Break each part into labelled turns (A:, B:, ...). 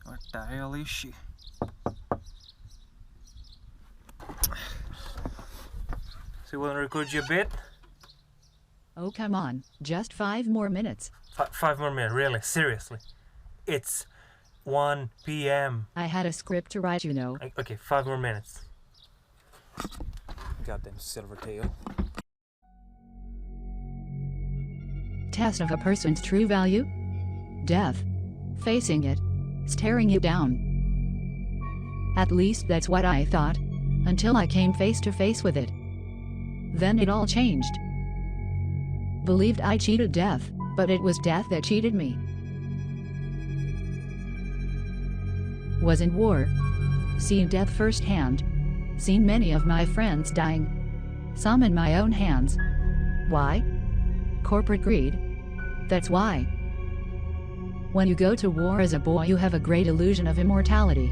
A: What the hell is she? So you wanna record you a bit?
B: Oh, come on. Just 5 more minutes.
A: 5 more minutes, really? Seriously? It's 1 p.m.
B: I had a script to write, you know.
A: Okay, 5 more minutes. Goddamn silvertail.
B: Test of a person's true value? Death. Facing it. Staring you down. At least that's what I thought. Until I came face to face with it. Then it all changed. Believed I cheated death, but it was death that cheated me. Was in war. Seen death firsthand. Seen many of my friends dying. Some in my own hands. Why? Corporate greed. That's why. When you go to war as a boy, you have a great illusion of immortality.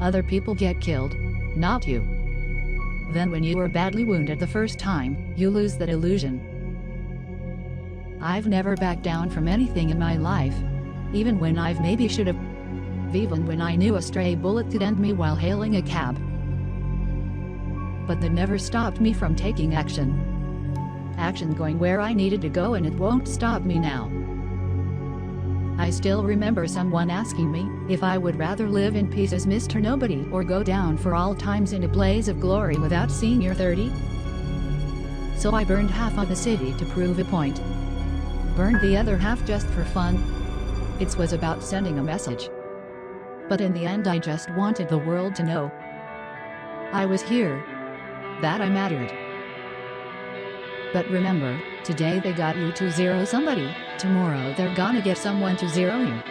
B: Other people get killed, not you. Then when you are badly wounded the first time, you lose that illusion. I've never backed down from anything in my life. Even when I've maybe should have. Even when I knew a stray bullet could end me while hailing a cab. But that never stopped me from taking action. Action going where I needed to go, and it won't stop me now. I still remember someone asking me if I would rather live in peace as Mr. Nobody or go down for all times in a blaze of glory without seeing your 30. So I burned half of the city to prove a point. Burned the other half just for fun. It was about sending a message. But in the end I just wanted the world to know I was here. That I mattered. But remember, today they got you to zero somebody, tomorrow they're gonna get someone to zero you.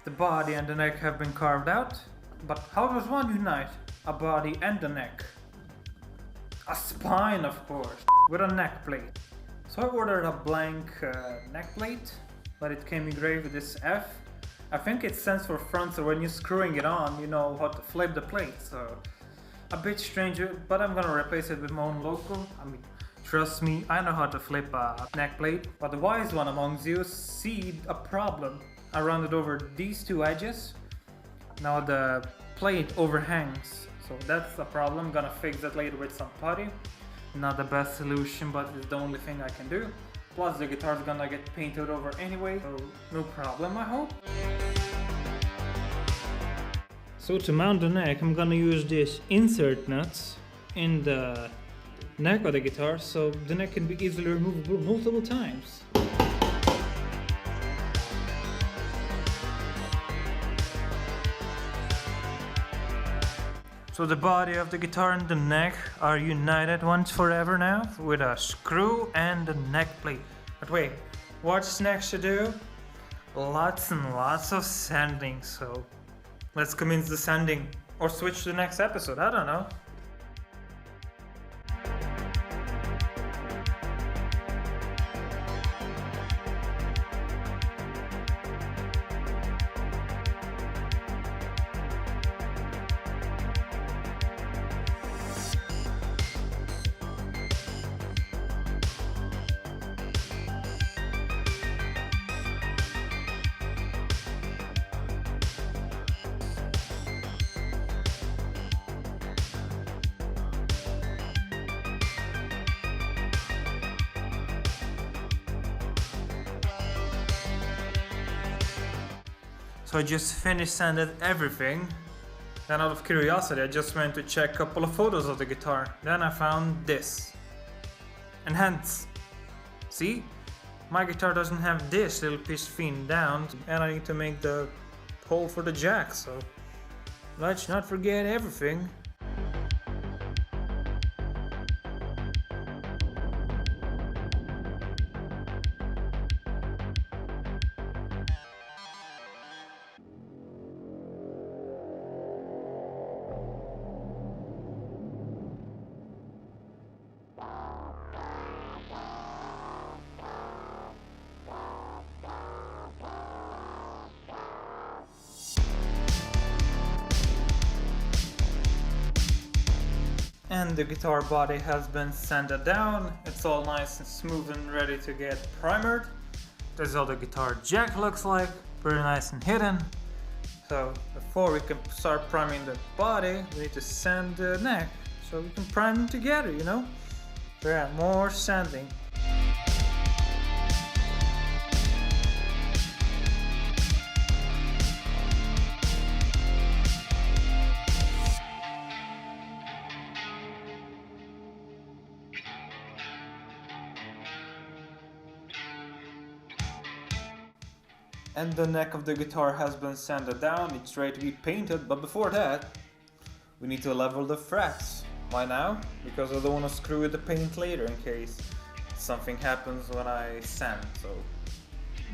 A: The body and the neck have been carved out, but how does one unite a body and the neck? A spine, of course, with a neck plate. So I ordered a blank neck plate, but it came engraved with this F. I think it stands for front, so when you're screwing it on, you know how to flip the plate. So a bit strange, but I'm gonna replace it with my own local. I mean, trust me, I know how to flip a neck plate. But the wise one amongst you see a problem. I rounded over these two edges. Now the plate overhangs, so that's the problem. I'm gonna fix that later with some putty. Not the best solution, but it's the only thing I can do. Plus the guitar's gonna get painted over anyway, so no problem, I hope. So to mount the neck, I'm gonna use this insert nuts in the neck of the guitar, so the neck can be easily removable multiple times. So the body of the guitar and the neck are united once forever now with a screw and a neck plate. But wait, what's next to do? Lots and lots of sanding, so let's commence the sanding or switch to the next episode, I don't know. So I just finished sanded everything. Then out of curiosity I just went to check a couple of photos of the guitar. Then I found this. And hence, see? My guitar doesn't have this little piece pinned down, and I need to make the hole for the jack, so let's not forget everything. And the guitar body has been sanded down. It's all nice and smooth and ready to get primered. This is how the guitar jack looks like, pretty nice and hidden. So before we can start priming the body, we need to sand the neck so we can prime them together, you know? So yeah, more sanding. And the neck of the guitar has been sanded down, it's ready to be painted, but before that, we need to level the frets. Why now? Because I don't want to screw with the paint later in case something happens when I sand, so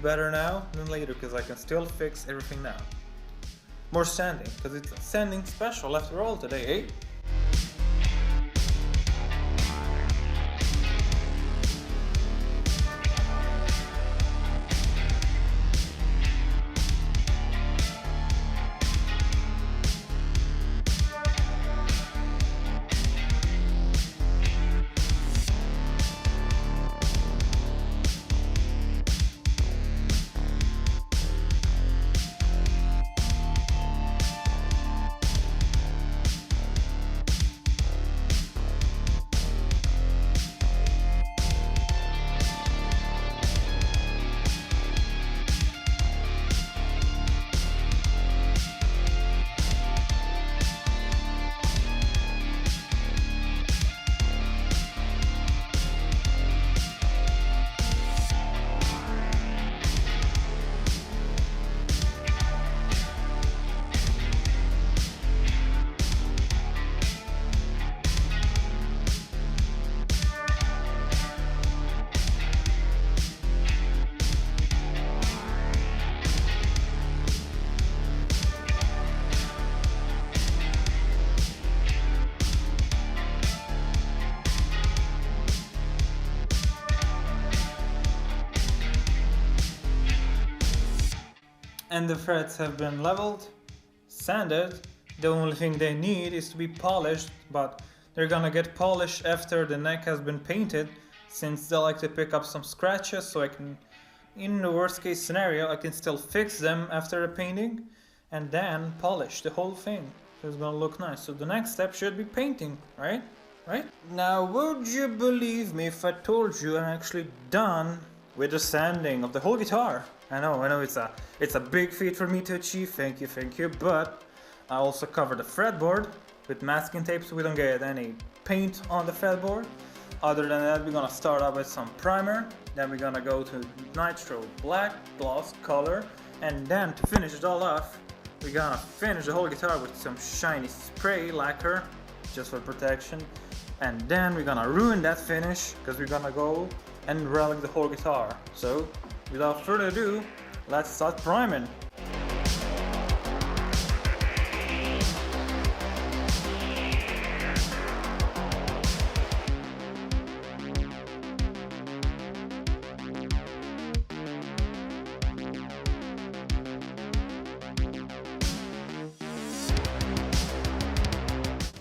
A: better now than later because I can still fix everything now. More sanding, because it's a sanding special after all today, eh? And the frets have been leveled, sanded. The only thing they need is to be polished, but they're gonna get polished after the neck has been painted, since they like to pick up some scratches, so I can, in the worst case scenario, I can still fix them after the painting and then polish the whole thing. So it's gonna look nice. So the next step should be painting, right? Right? Now, would you believe me if I told you I'm actually done with the sanding of the whole guitar? I know it's a big feat for me to achieve, thank you, but I also covered the fretboard with masking tape so we don't get any paint on the fretboard. Other than that, we're gonna start out with some primer, then we're gonna go to nitro black gloss color, and then to finish it all off, we're gonna finish the whole guitar with some shiny spray lacquer, just for protection, and then we're gonna ruin that finish because we're gonna go and relic the whole guitar. So without further ado, let's start priming.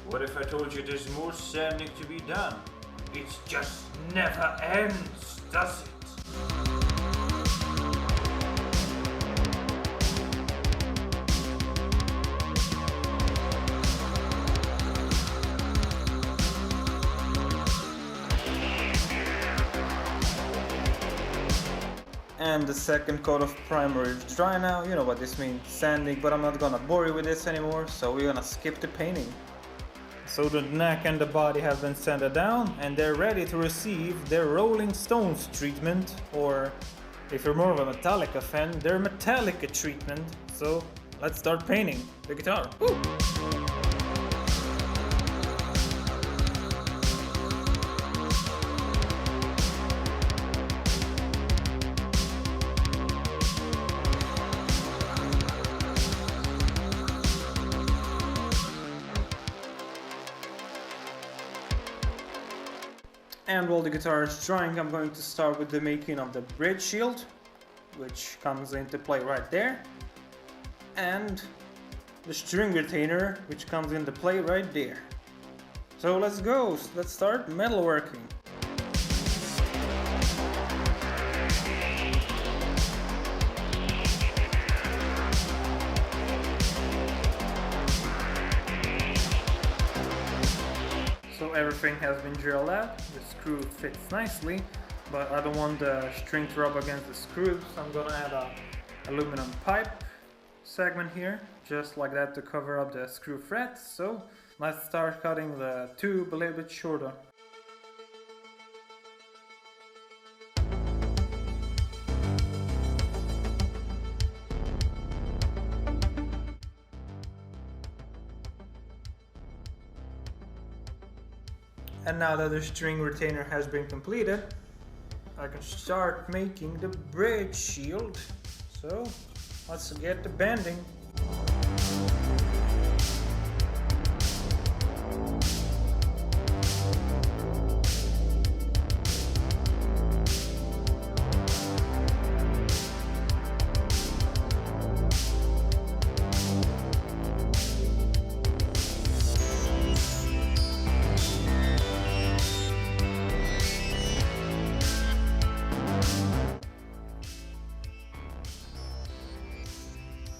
A: What if I told you there's more sanding to be done? It just never ends, does it? And the second coat of primer is dry now. You know what this means, sanding, but I'm not gonna bore you with this anymore, so we're gonna skip the painting. So the neck and the body have been sanded down and they're ready to receive their Rolling Stones treatment, or if you're more of a Metallica fan, their Metallica treatment. So let's start painting the guitar. Woo! And while the guitar is drying, I'm going to start with the making of the bridge shield, which comes into play right there, and the string retainer, which comes into play right there. So let's go, let's start metalworking. So everything has been drilled out, the screw fits nicely, but I don't want the string to rub against the screws, so I'm gonna add a aluminum pipe segment here, just like that, to cover up the screw frets. So let's start cutting the tube a little bit shorter. And now that the string retainer has been completed, I can start making the bridge shield. So let's get the bending.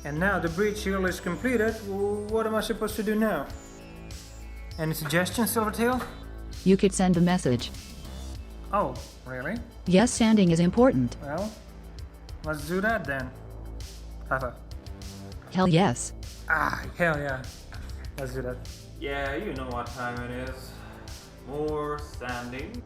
A: And now the bridge shield is completed. What am I supposed to do now? Any suggestions, Silvertail?
B: You could send a message.
A: Oh, really?
B: Yes, sanding is important.
A: Well, let's do that then. Haha.
B: Hell yes.
A: Ah, hell yeah. Let's do that. Yeah, you know what time it is. More sanding.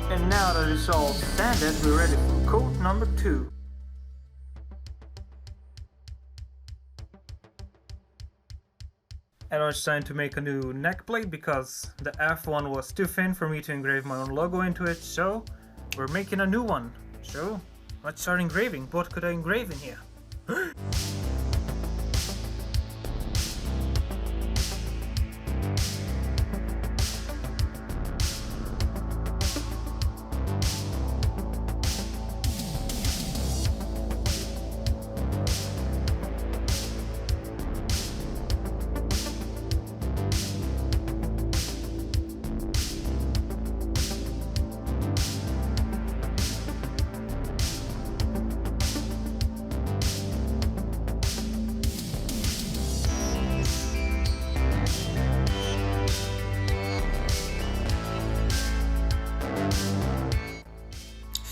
A: And now that it's all sanded, we're ready for coat number 2. And I was trying to make a new neck plate because the F1 was too thin for me to engrave my own logo into it, so we're making a new one. So let's start engraving. What could I engrave in here?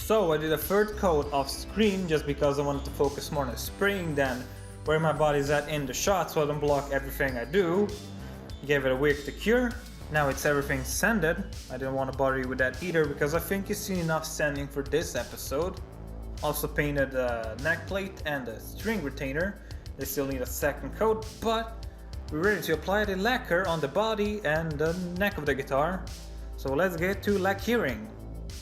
A: So I did a third coat of screen just because I wanted to focus more on the spraying than where my body's at in the shot, so I don't block everything I do. Gave it a week to cure. Now it's everything sanded. I didn't want to bother you with that either because I think you've seen enough sanding for this episode. Also painted the neck plate and the string retainer. They still need a second coat, but we're ready to apply the lacquer on the body and the neck of the guitar. So let's get to lacquering.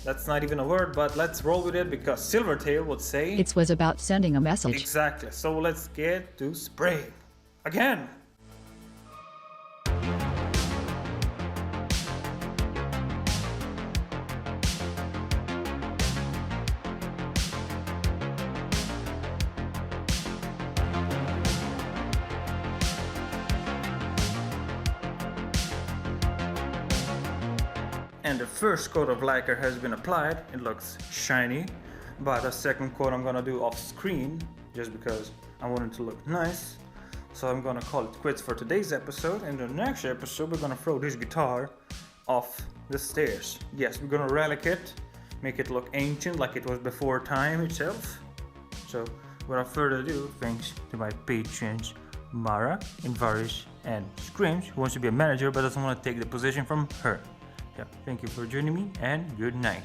A: That's not even a word, but let's roll with it because Silvertail would say
B: It was about sending a message.
A: Exactly. So let's get to spraying. Again. and the first coat of lacquer has been applied. It looks shiny, but the second coat I'm gonna do off screen just because I want it to look nice. So I'm gonna call it quits for today's episode. In the next episode, we're gonna throw this guitar off the stairs. Yes, we're gonna relic it, make it look ancient like it was before time itself. So without further ado, thanks to my patrons Mara, Invaris, and Screams, who wants to be a manager but doesn't want to take the position from her. Yeah, thank you for joining me, and good night.